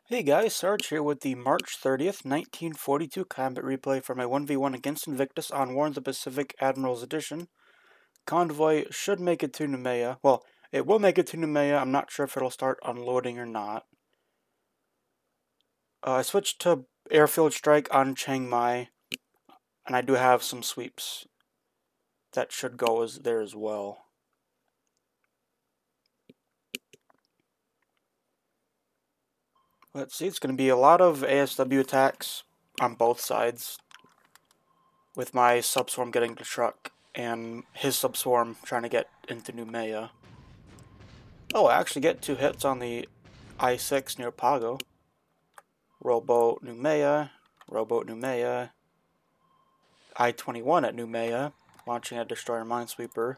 Hey guys, Sarge here with the March 30th, 1942 combat replay for my 1v1 against Invictus on War in the Pacific Admirals Edition. Convoy should make it to Noumea. Well, it will make it to Noumea. I'm not sure if it'll start unloading or not. I switched to airfield strike on Chiang Mai, and I do have some sweeps that should go there as well. Let's see, it's going to be a lot of ASW attacks on both sides, with my subswarm getting to truck and his subswarm trying to get into Noumea. Oh, I actually get 2 hits on the I-6 near Pago. Rowboat Noumea, Rowboat Noumea, I-21 at Noumea, launching a destroyer minesweeper.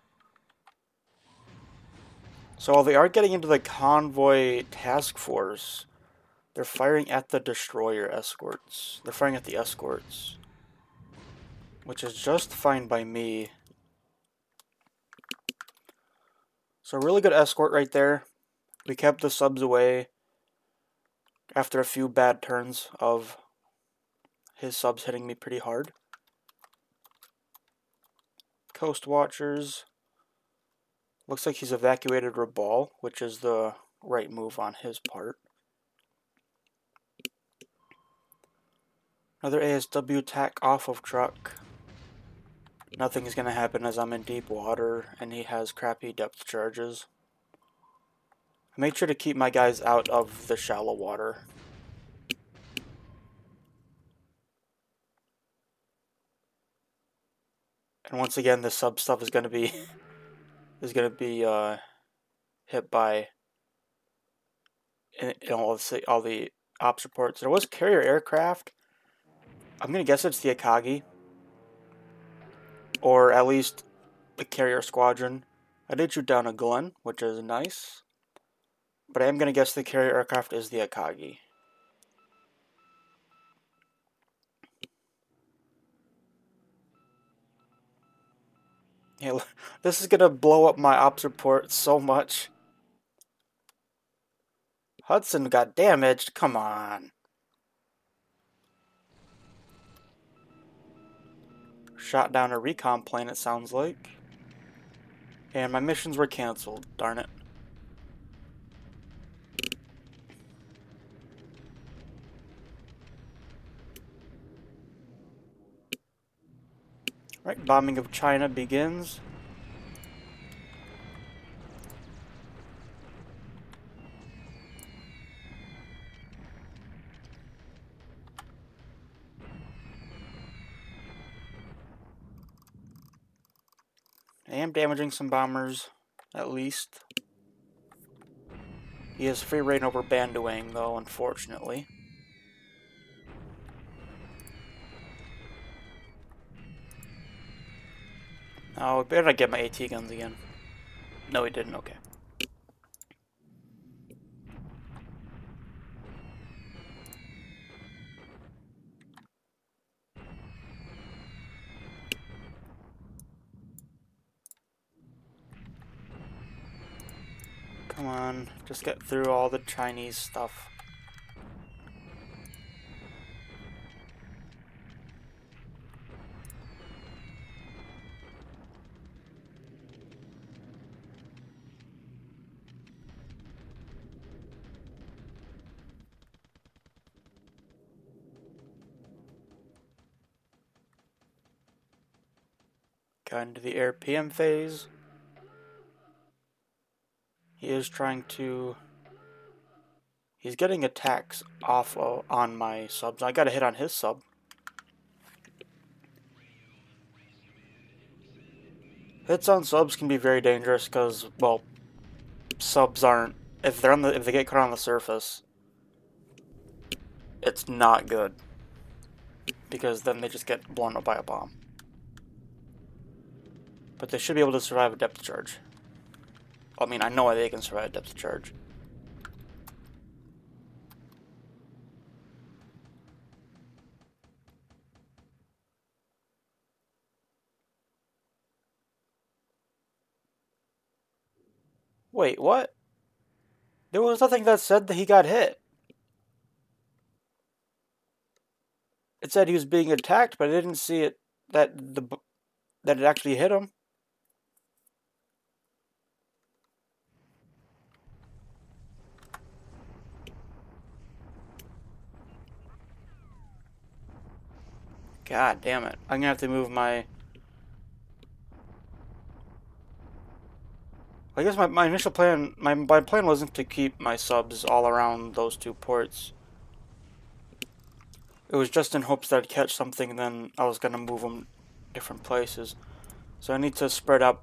So while they are getting into the convoy task force, they're firing at the destroyer escorts. They're firing at the escorts, which is just fine by me. So really good escort right there. We kept the subs away after a few bad turns of his subs hitting me pretty hard. Coast Watchers. Looks like he's evacuated Rabaul, which is the right move on his part. Another ASW attack off of truck. Nothing is going to happen as I'm in deep water and he has crappy depth charges. I made sure to keep my guys out of the shallow water. And once again, the sub stuff is going to be hit by all the ops reports. There was carrier aircraft. I'm going to guess it's the Akagi, or at least the carrier squadron. I did shoot down a Glen, which is nice, but I am going to guess the carrier aircraft is the Akagi. Yeah, this is going to blow up my ops report so much. Hudson got damaged, come on. Shot down a recon plane, it sounds like. And my missions were cancelled, darn it. Right, bombing of China begins. I am damaging some bombers, at least. He has free reign over Banduang, though, unfortunately. Oh, better not get my AT guns again. No, he didn't, okay. Come on, just get through all the Chinese stuff. Got into the air PM phase. He is trying to... He's getting attacks off on my subs. I got a hit on his sub. Hits on subs can be very dangerous because, well, subs aren't... If they get caught on the surface, it's not good, because then they just get blown up by a bomb. But they should be able to survive a depth charge. I mean, I know they can survive a depth charge. Wait, what? There was nothing that said that he got hit. It said he was being attacked, but I didn't see it that it actually hit him. God damn it. I'm gonna have to move my... I guess my initial plan, my plan wasn't to keep my subs all around those two ports. It was just in hopes that I'd catch something, and then I was gonna move them different places. So I need to spread out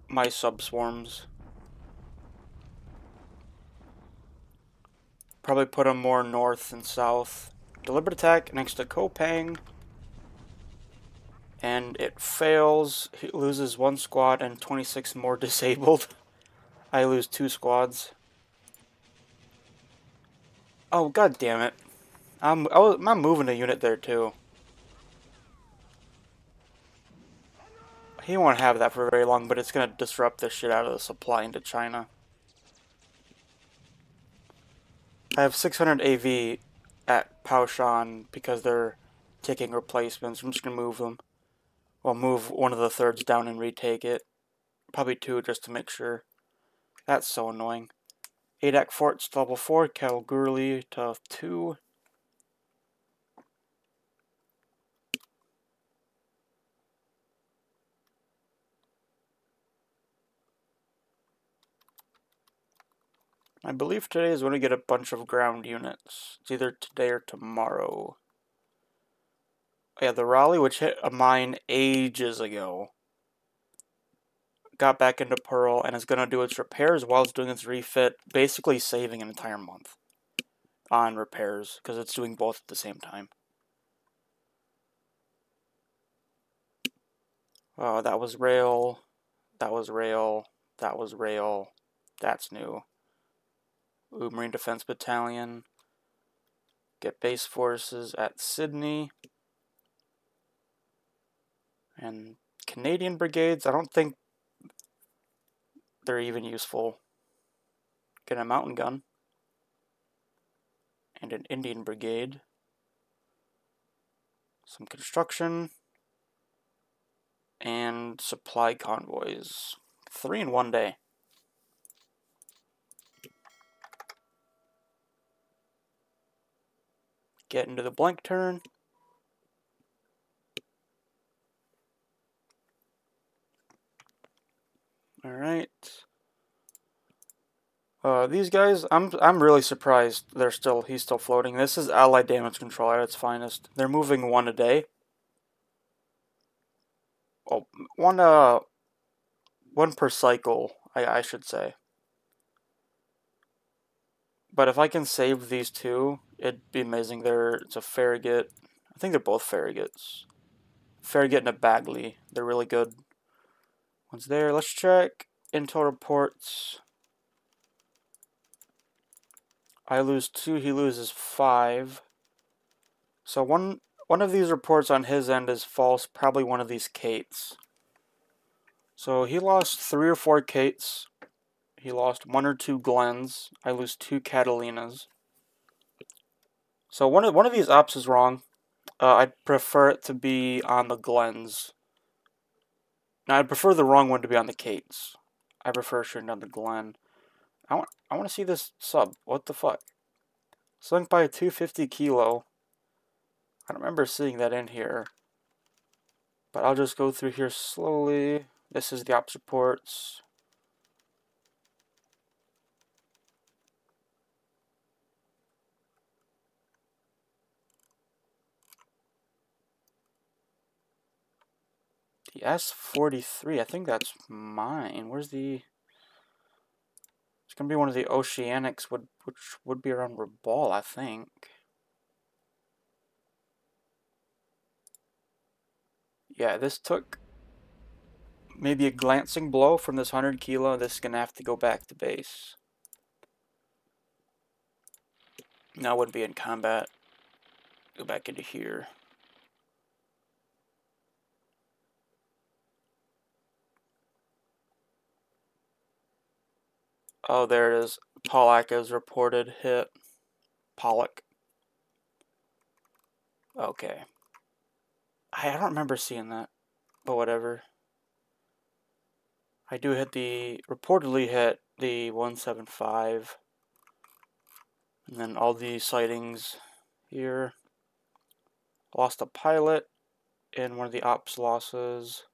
my sub swarms. Probably put them more north and south. Deliberate attack next to Kopang. And it fails. He loses 1 squad and 26 more disabled. I lose 2 squads. Oh, god damn it. I'm moving a unit there too. He won't have that for very long, but it's gonna disrupt the shit out of the supply into China. I have 600 AV at Paoshan because they're taking replacements. I'm just gonna move them. Well, move one of the thirds down and retake it. Probably 2 just to make sure. That's so annoying. ADAC forts to level 4, Kalgoorlie to 2. I believe today is when we get a bunch of ground units. It's either today or tomorrow. Oh, yeah, the Raleigh, which hit a mine ages ago, got back into Pearl and is going to do its repairs while it's doing its refit, basically saving an entire month on repairs because it's doing both at the same time. Oh, that was rail. That was rail. That was rail. That's new. Ooh, Marine Defense Battalion. Get base forces at Sydney. And Canadian brigades, I don't think they're even useful. Get a mountain gun. And an Indian brigade. Some construction. And supply convoys. 3 in 1 day. Get into the blank turn. Alright. These guys, I'm really surprised he's still floating. This is Allied damage control at its finest. They're moving 1 a day. Oh, one per cycle, I should say. But if I can save these 2, it'd be amazing. It's a Farragut. I think they're both Farraguts. Farragut and a Bagley. They're really good. One's there. Let's check intel reports. I lose 2, he loses 5. So one of these reports on his end is false, probably one of these Kates. So he lost 3 or 4 Kates. He lost 1 or 2 Glens. I lose 2 Catalinas. So one of these ops is wrong. I'd prefer it to be on the Glens. Now I'd prefer the wrong one to be on the Kates. I prefer shooting down the Glen. I want to see this sub. What the fuck? Sunk by a 250 kilo. I don't remember seeing that in here. But I'll just go through here slowly. This is the ops reports. The S-43, I think that's mine. Where's the... It's going to be one of the Oceanics, which would be around Rabaul, I think. Yeah, this took maybe a glancing blow from this 100 kilo. This is going to have to go back to base. Now I wouldn't be in combat. Go back into here. Oh, there it is. Pollack is reported hit. Pollock. Okay. I don't remember seeing that, but whatever. I do reportedly hit the 175. And then all the sightings here. Lost a pilot in one of the ops losses.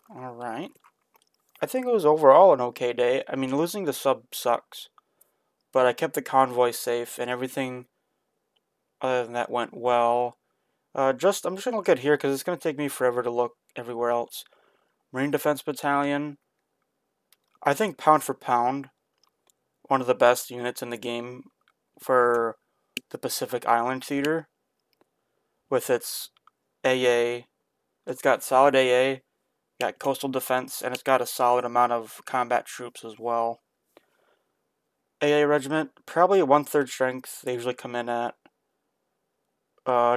Alright. I think it was overall an okay day. I mean, losing the sub sucks. But I kept the convoy safe and everything other than that went well. I'm just going to look at here because it's going to take me forever to look everywhere else. Marine Defense Battalion. I think pound for pound, one of the best units in the game for the Pacific Island Theater. With its AA, it's got solid AA, got coastal defense, and it's got a solid amount of combat troops as well. AA Regiment, probably 1/3 strength, they usually come in at.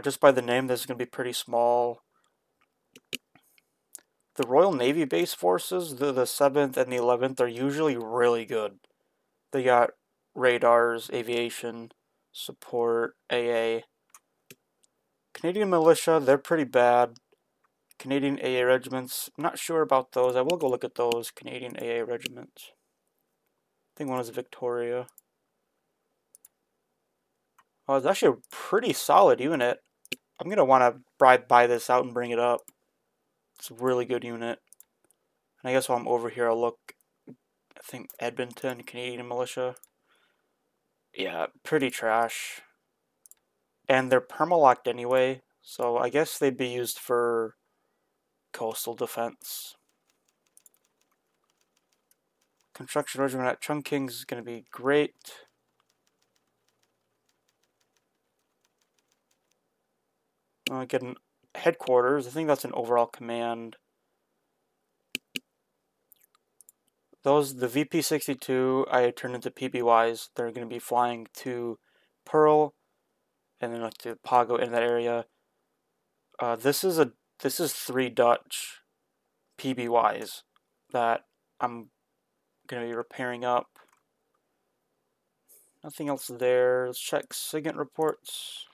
Just by the name, this is going to be pretty small. The Royal Navy base forces, the 7th and the 11th, are usually really good. They got radars, aviation, support, AA. Canadian militia, they're pretty bad. Canadian AA regiments, I'm not sure about those. I will go look at those Canadian AA regiments. I think one is Victoria. Oh, it's actually a pretty solid unit. I'm going to want to buy this out and bring it up. It's a really good unit. And I guess while I'm over here, I'll look. I think Edmonton, Canadian militia. Yeah, pretty trash. And they're permalocked anyway, so I guess they'd be used for coastal defense. Construction regiment at Chungking's is going to be great. Getting headquarters, I think that's an overall command. The VP-62 I turned into PBYs. They're going to be flying to Pearl and then to Pago in that area. This is 3 Dutch PBYs that I'm going to be repairing up. Nothing else there. Let's check SIGINT reports.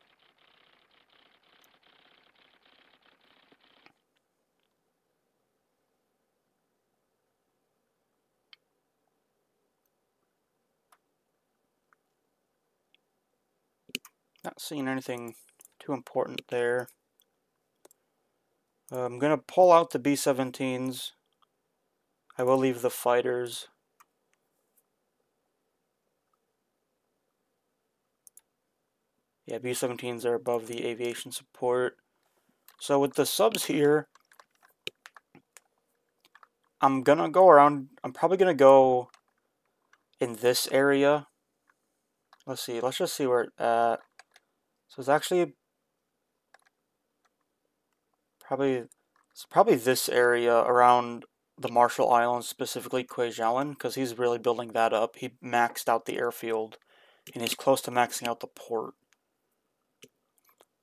Not seeing anything too important there. I'm going to pull out the B-17s. I will leave the fighters. Yeah, B-17s are above the aviation support. So with the subs here, I'm going to go around. I'm probably going to go in this area. Let's see. Let's just see where it's at. So it's actually probably this area around the Marshall Islands, specifically Kwajalein, because he's really building that up. He maxed out the airfield, and he's close to maxing out the port. So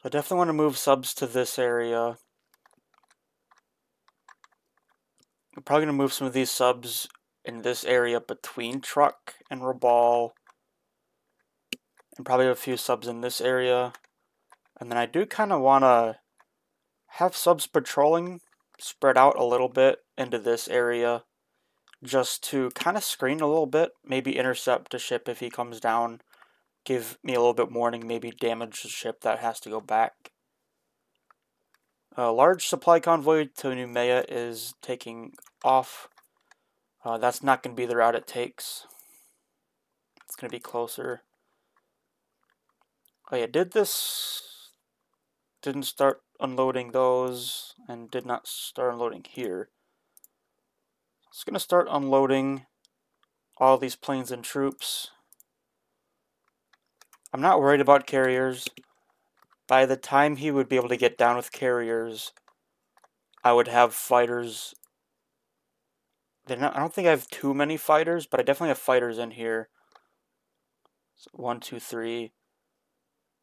I definitely want to move subs to this area. I'm probably going to move some of these subs in this area between Truck and Rabaul, and probably a few subs in this area. And then I do kind of want to have subs patrolling spread out a little bit into this area, just to kind of screen a little bit, maybe intercept a ship if he comes down, give me a little bit warning, maybe damage the ship that has to go back. A large supply convoy to Noumea is taking off. That's not going to be the route it takes. It's going to be closer. Oh yeah, didn't start unloading those, and did not start unloading here. It's going to start unloading all these planes and troops. I'm not worried about carriers. By the time he would be able to get down with carriers, I would have fighters. I don't think I have too many fighters, but I definitely have fighters in here. So 1, 2, 3.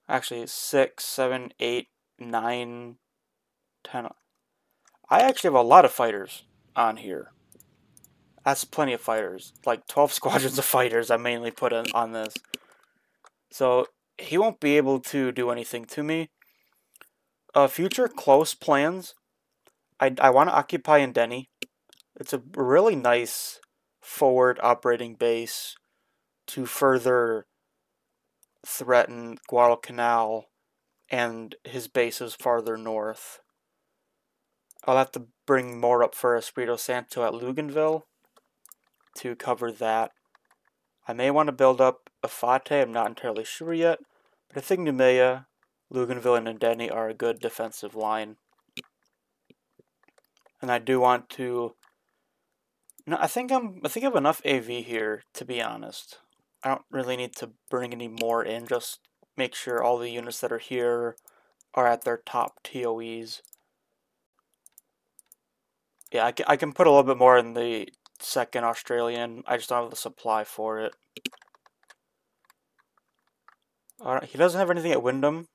Actually, 6, 7, 8, 9, 10. I actually have a lot of fighters on here. That's plenty of fighters. Like 12 squadrons of fighters I mainly put on this. So he won't be able to do anything to me. Future close plans. I want to occupy Indeni. It's a really nice forward operating base to further threaten Guadalcanal and his bases farther north. I'll have to bring more up for Espirito Santo at Luganville to cover that. I may want to build up Afate, I'm not entirely sure yet, but I think Noumea, Luganville, and Indeni are a good defensive line. And I do want to... No, I think I have enough AV here, to be honest. I don't really need to bring any more in, just make sure all the units that are here are at their top TOEs. Yeah, I can put a little bit more in the 2nd Australian, I just don't have the supply for it. Alright, he doesn't have anything at Wyndham,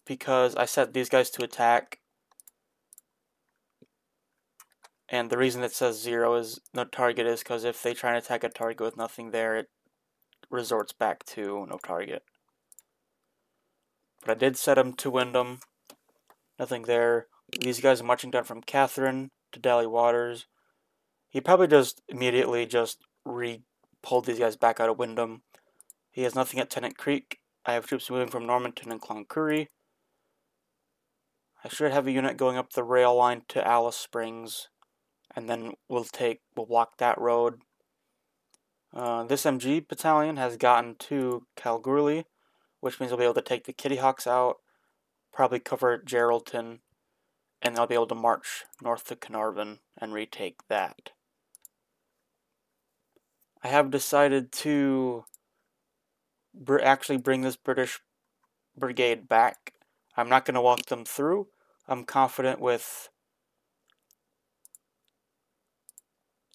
because I set these guys to attack. And the reason it says 0 is no target is because if they try and attack a target with nothing there, it resorts back to no target. But I did set him to Wyndham. Nothing there. These guys are marching down from Catherine to Daly Waters. He probably just immediately just pulled these guys back out of Wyndham. He has nothing at Tennant Creek. I have troops moving from Normanton and Cloncurry. I should have a unit going up the rail line to Alice Springs, and then we'll block that road. This MG battalion has gotten to Kalgoorlie, which means we'll be able to take the Kitty Hawks out, probably cover Geraldton, and they'll be able to march north to Carnarvon and retake that. I have decided to actually bring this British brigade back. I'm not going to walk them through. I'm confident with...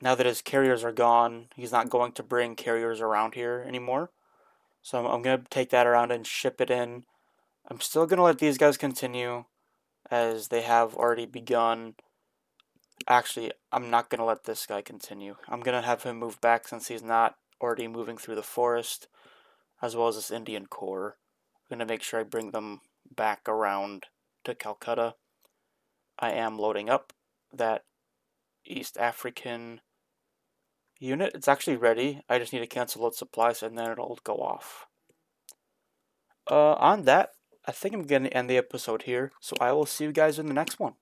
Now that his carriers are gone, he's not going to bring carriers around here anymore. So I'm going to take that around and ship it in. I'm still going to let these guys continue, as they have already begun. Actually, I'm not going to let this guy continue. I'm going to have him move back since he's not already moving through the forest, as well as this Indian Corps. I'm going to make sure I bring them back around to Calcutta. I am loading up that East African unit. It's actually ready. I just need to cancel load supplies and then it'll go off. On that, I think I'm going to end the episode here, so I will see you guys in the next one.